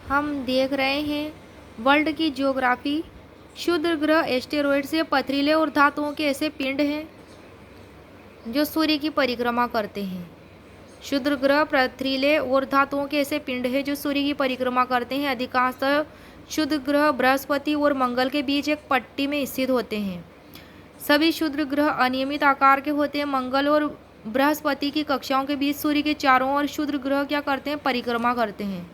हम देख रहे हैं वर्ल्ड की ज्योग्राफी। क्षुद्र ग्रह एस्टेरॉयड से पथरीले और धातुओं के ऐसे पिंड हैं जो सूर्य की परिक्रमा करते हैं। क्षुद्र ग्रह पथरीले और धातुओं के ऐसे पिंड हैं जो सूर्य की परिक्रमा करते हैं। अधिकांशतः क्षुद्र ग्रह बृहस्पति और मंगल के बीच एक पट्टी में स्थित होते हैं। सभी क्षुद्र ग्रह अनियमित आकार के होते हैं। मंगल और बृहस्पति की कक्षाओं के बीच सूर्य के चारों ओर क्षुद्र ग्रह क्या करते हैं? परिक्रमा करते हैं।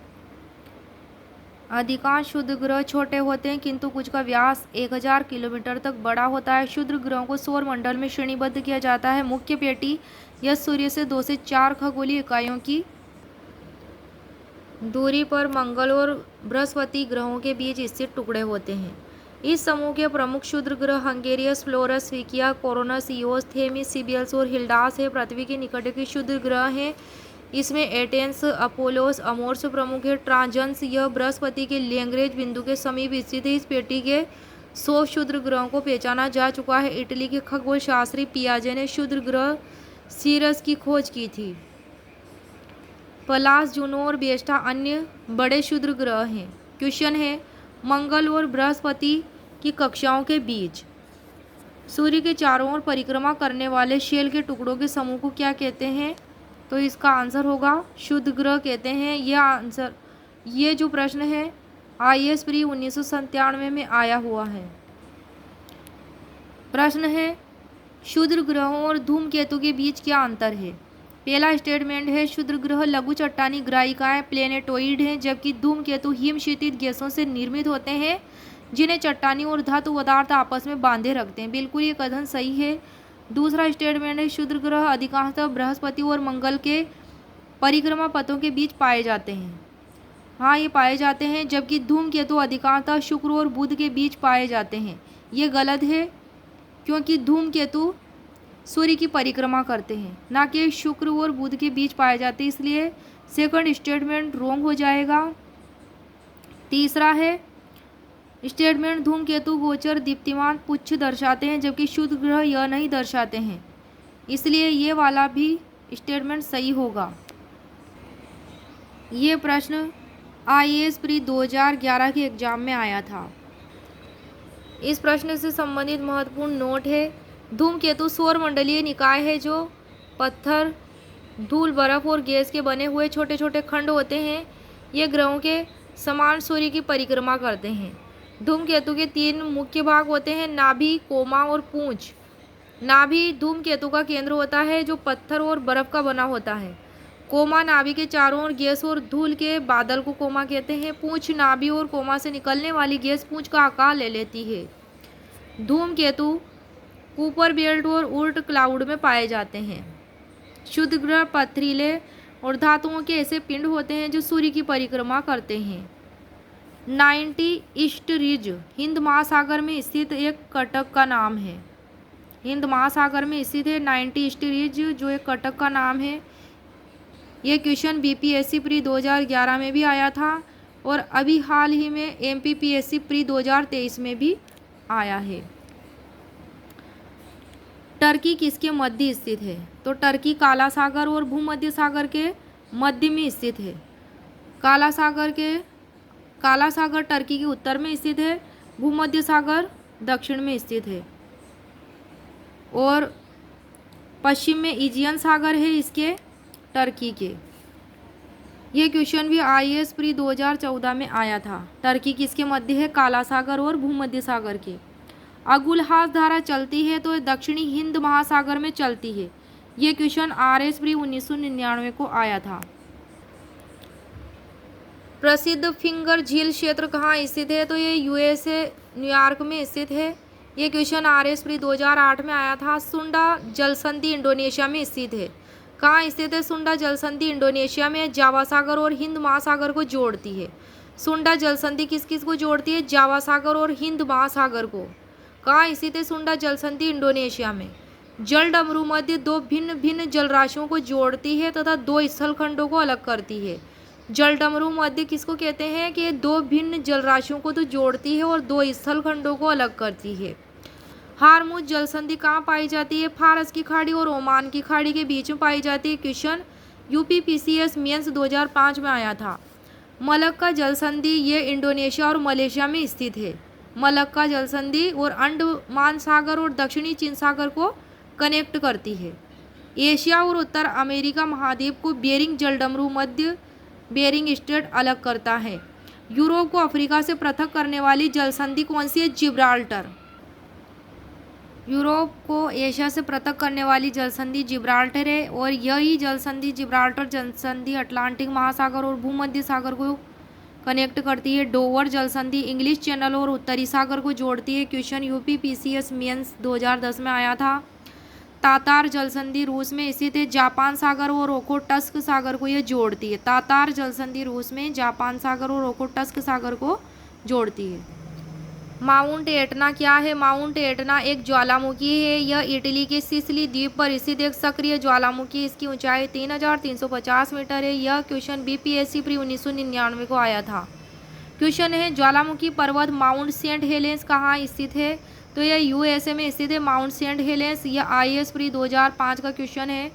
अधिकांश क्षुद्र ग्रह छोटे होते हैं किंतु कुछ का व्यास 1000 किलोमीटर तक बड़ा होता है। क्षुद्र ग्रहों को सौर मंडल में श्रेणीबद्ध किया जाता है। मुख्य पेटी यह सूर्य से 2 से 4 खगोलीय इकाइयों की दूरी पर मंगल और बृहस्पति ग्रहों के बीच स्थित टुकड़े होते हैं। इस समूह के प्रमुख क्षुद्र ग्रह हंगेरियस, फ्लोरस, विकिया, कोरोनस, इओस, थेमिस, सिबियल्स और हिल्डास है। पृथ्वी के निकट के क्षुद्र ग्रह हैं। इसमें एटेंस, अपोलोस, अमोर्स प्रमुख है। ट्रांजन्स यह बृहस्पति के लैग्रेंज बिंदु के समीप स्थित है। इस पेटी के 100 क्षुद्र ग्रहों को पहचाना जा चुका है। इटली के खगोल शास्त्री पियाजे ने क्षुद्र ग्रह सीरस की खोज की थी। पलास, जूनो और बेस्टा अन्य बड़े क्षुद्र ग्रह हैं। क्वेश्चन है, मंगल और बृहस्पति की कक्षाओं के बीच सूर्य के चारों ओर परिक्रमा करने वाले शेल के टुकड़ों के समूह को क्या कहते हैं? तो इसका आंसर होगा क्षुद्र ग्रह कहते हैं। ये जो प्रश्न है IAS प्री 1997 में आया हुआ है। प्रश्न है, क्षुद्र ग्रहों और धूमकेतु के बीच क्या अंतर है? पहला स्टेटमेंट है, क्षुद्र ग्रह लघु चट्टानी ग्राहिकाएं प्लेनेटोइड हैं, जबकि धूमकेतु हिमशीतित गैसों से निर्मित होते हैं जिन्हें चट्टानी और धातु पदार्थ आपस में बांधे रखते हैं। बिल्कुल ये कथन सही है। दूसरा स्टेटमेंट है, क्षुद्र ग्रह अधिकांशतः बृहस्पति और मंगल के परिक्रमा पथों के बीच पाए जाते हैं। हाँ, ये पाए जाते हैं, जबकि धूमकेतु अधिकांशतः शुक्र और बुध के बीच पाए जाते हैं। ये गलत है क्योंकि धूमकेतु सूर्य की परिक्रमा करते हैं, ना कि शुक्र और बुध के बीच पाए जाते हैं, इसलिए सेकंड स्टेटमेंट रॉन्ग हो जाएगा। तीसरा है स्टेटमेंट, धूमकेतु गोचर दीप्तिमान पुच्छ दर्शाते हैं जबकि क्षुद्र ग्रह यह नहीं दर्शाते हैं, इसलिए ये वाला भी स्टेटमेंट सही होगा। ये प्रश्न IAS प्री 2011 के एग्जाम में आया था। इस प्रश्न से संबंधित महत्वपूर्ण नोट है, धूमकेतु सौरमंडलीय निकाय है जो पत्थर, धूल, बर्फ और गैस के बने हुए छोटे छोटे खंड होते हैं। ये ग्रहों के समान सूर्य की परिक्रमा करते हैं। धूमकेतु के 3 मुख्य भाग होते हैं, नाभि, कोमा और पूंछ। नाभि धूमकेतु का केंद्र होता है जो पत्थर और बर्फ का बना होता है। कोमा नाभि के चारों ओर गैस और धूल के बादल को कोमा कहते हैं। पूंछ नाभि और कोमा से निकलने वाली गैस पूंछ का आकार ले लेती है। धूमकेतु कुपर बेल्ट और उल्ट क्लाउड में पाए जाते हैं। क्षुद्र ग्रह पथरीले और धातुओं के ऐसे पिंड होते हैं जो सूर्य की परिक्रमा करते हैं। 90 ईस्ट रिज हिंद महासागर में स्थित एक कटक का नाम है। हिंद महासागर में स्थित है 90 ईस्ट रिज जो एक कटक का नाम है। यह क्वेश्चन BPSC प्री 2011 में भी आया था और अभी हाल ही में MPPSC प्री 2023 में भी आया है। टर्की किसके मध्य स्थित है? तो टर्की काला सागर और भूमध्य सागर के मध्य में स्थित है। काला सागर टर्की के उत्तर में स्थित है, भूमध्य सागर दक्षिण में स्थित है और पश्चिम में इजियन सागर है इसके, टर्की के। यह क्वेश्चन भी IAS प्री 2014 में आया था। टर्की किसके मध्य है? काला सागर और भूमध्य सागर के। अगुलहास धारा चलती है तो दक्षिणी हिंद महासागर में चलती है। ये क्वेश्चन RS प्री 1999 को आया था। प्रसिद्ध फिंगर झील क्षेत्र कहाँ स्थित है? तो ये USA न्यूयॉर्क में स्थित है। ये क्वेश्चन RS प्री 2008 में आया था। सुंडा जलसंधि इंडोनेशिया में स्थित है। कहाँ स्थित है सुंडा जलसंधि? इंडोनेशिया में। जावा सागर और हिंद महासागर को जोड़ती है। सुंडा जलसंधि किस किस को जोड़ती है? जावा सागर और हिंद महासागर को। कहाँ स्थित है सुंडा जलसंधि? इंडोनेशिया में। जल डमरू मध्य 2 भिन्न भिन्न जलराशियों को जोड़ती है तथा 2 स्थलखंडों को अलग करती है। जल डमरू मध्य किसको कहते हैं? कि 2 भिन्न जलराशियों को तो जोड़ती है और 2 स्थलखंडों को अलग करती है। हारमुज जलसंधि कहाँ पाई जाती है? फारस की खाड़ी और ओमान की खाड़ी के बीच में पाई जाती है। क्वेश्चन UPPCS मेंस 2005 में आया था। मलक्का जलसंधि ये इंडोनेशिया और मलेशिया में स्थित है। मलक्का जलसंधि और अंडमान सागर और दक्षिणी चीन सागर को कनेक्ट करती है। एशिया और उत्तर अमेरिका महाद्वीप को बेरिंग जलडमरू मध्य बेरिंग स्ट्रेट अलग करता है। यूरोप को अफ्रीका से पृथक करने वाली जलसंधि कौन सी है? जिब्राल्टर। यूरोप को एशिया से पृथक करने वाली जलसंधि जिब्राल्टर है और यही जलसंधि जिब्राल्टर जलसंधि अटलांटिक महासागर और भूमध्य सागर को कनेक्ट करती है। डोवर जलसंधि इंग्लिश चैनल और उत्तरी सागर को जोड़ती है। क्वेश्चन यूपी पीसीएस मेंस 2010 में आया था। तातार जलसंधि रूस में स्थित है। जापान सागर और ओखोटस्क सागर को यह जोड़ती है। तातार जलसंधि रूस में जापान सागर और ओखोटस्क सागर को जोड़ती है। माउंट एटना क्या है? माउंट एटना एक ज्वालामुखी है। यह इटली के सिसिली द्वीप पर स्थित एक सक्रिय ज्वालामुखी। इसकी ऊंचाई 3350 मीटर है। यह क्वेश्चन बीपीएससी प्री 1999 को आया था। क्वेश्चन है ज्वालामुखी पर्वत माउंट सेंट हेलेंस कहाँ स्थित है? तो यह यूएसए में स्थित है माउंट सेंट हेलेंस। यह आईएएस प्री 2005 का क्वेश्चन है।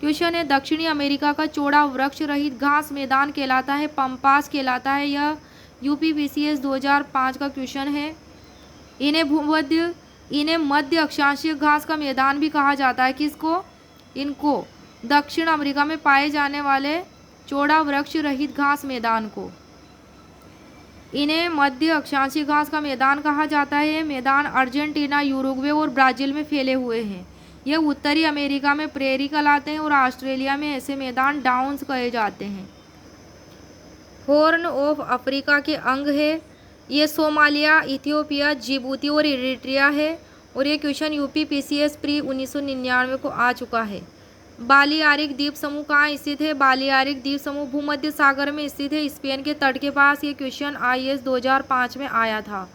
क्वेश्चन है दक्षिणी अमेरिका का चौड़ा वृक्ष रहित घास मैदान कहलाता है पम्पास कहलाता है। यह यूपी पीसीएस 2005 का क्वेश्चन है। इन्हें मध्य अक्षांशीय घास का मैदान भी कहा जाता है। किसको? इनको दक्षिण अमेरिका में पाए जाने वाले चौड़ा वृक्ष रहित घास मैदान को इन्हें मध्य अक्षांशीय घास का मैदान कहा जाता है। मैदान अर्जेंटीना, यूरुग्वे और ब्राज़ील में फैले हुए हैं। यह उत्तरी अमेरिका में प्रेरी कहलाते हैं और ऑस्ट्रेलिया में ऐसे मैदान डाउन्स कहे जाते हैं। हॉर्न ऑफ अफ्रीका के अंग है। ये सोमालिया, इथियोपिया, जिबूती और इरिट्रिया है और ये क्वेश्चन यूपी पीसीएस प्री 1999 को आ चुका है। बालियारिक द्वीप समूह कहाँ स्थित है? बालियारिक द्वीप समूह भूमध्य सागर में स्थित है, स्पेन के तट के पास। ये क्वेश्चन आईएएस 2005 में आया था।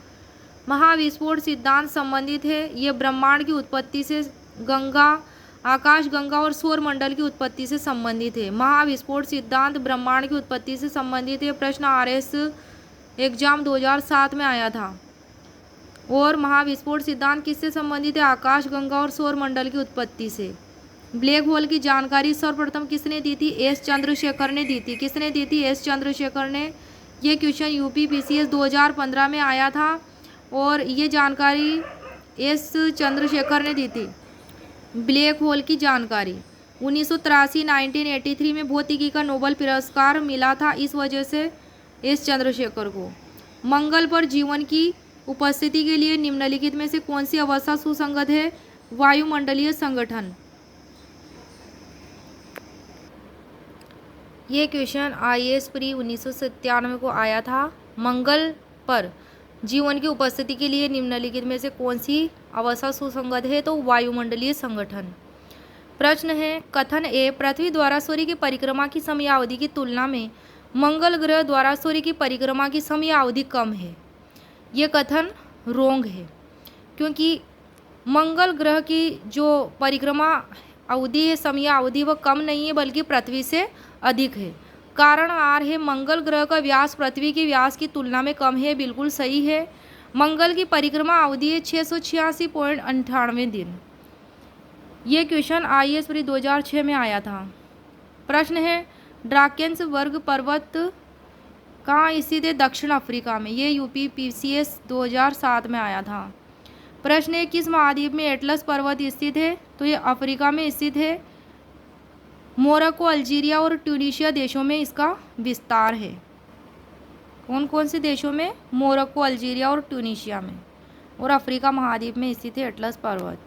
महाविस्फोट सिद्धांत संबंधित है। ये ब्रह्मांड की उत्पत्ति से गंगा, आकाश गंगा और सौर मंडल की उत्पत्ति से संबंधित है। महाविस्फोट सिद्धांत ब्रह्मांड की उत्पत्ति से संबंधित है। प्रश्न आरएस एग्जाम 2007 में आया था। और महाविस्फोट सिद्धांत किससे संबंधित है? आकाश गंगा और सौर मंडल की उत्पत्ति से। ब्लैक होल की जानकारी सर्वप्रथम किसने दी थी? एस चंद्रशेखर ने दी थी। किसने दी थी? एस चंद्रशेखर ने। ये क्वेश्चन यूपी पीसीएस 2015 में आया था और ये जानकारी एस चंद्रशेखर ने दी थी। ब्लैक होल की जानकारी 1983 में भौतिकी का नोबेल पुरस्कार मिला था, इस वजह से एस चंद्रशेखर को। मंगल पर जीवन की उपस्थिति के लिए निम्नलिखित में से कौन सी अवस्था सुसंगत है? वायुमंडलीय संगठन। ये क्वेश्चन आईएएस प्री 1997 को आया था। मंगल पर जीवन की उपस्थिति के लिए निम्नलिखित में से कौन सी अवस्था सुसंगत है? तो वायुमंडलीय संगठन। प्रश्न है कथन ए पृथ्वी द्वारा सूर्य की परिक्रमा की समयावधि की तुलना में मंगल ग्रह द्वारा सूर्य की परिक्रमा की समयावधि कम है। ये कथन रोंग है, क्योंकि मंगल ग्रह की जो परिक्रमा अवधि है, समयावधि, वह कम नहीं है बल्कि पृथ्वी से अधिक है। कारण आर है मंगल ग्रह का व्यास पृथ्वी के व्यास की तुलना में कम है। बिल्कुल सही है। मंगल की परिक्रमा अवधि है 686.98 दिन। ये क्वेश्चन आईएएस प्री 2006 में आया था। प्रश्न है ड्राकेंस वर्ग पर्वत कहाँ स्थित है? दक्षिण अफ्रीका में। ये यूपी पीसीएस 2007 में आया था। प्रश्न है किस महाद्वीप में एटलस पर्वत स्थित है? तो ये अफ्रीका में स्थित है। मोरक्को, अल्जीरिया और ट्यूनीशिया देशों में इसका विस्तार है। कौन कौन से देशों में? मोरक्को, अल्जीरिया और ट्यूनीशिया में। और अफ्रीका महाद्वीप में स्थित है एटलस पर्वत।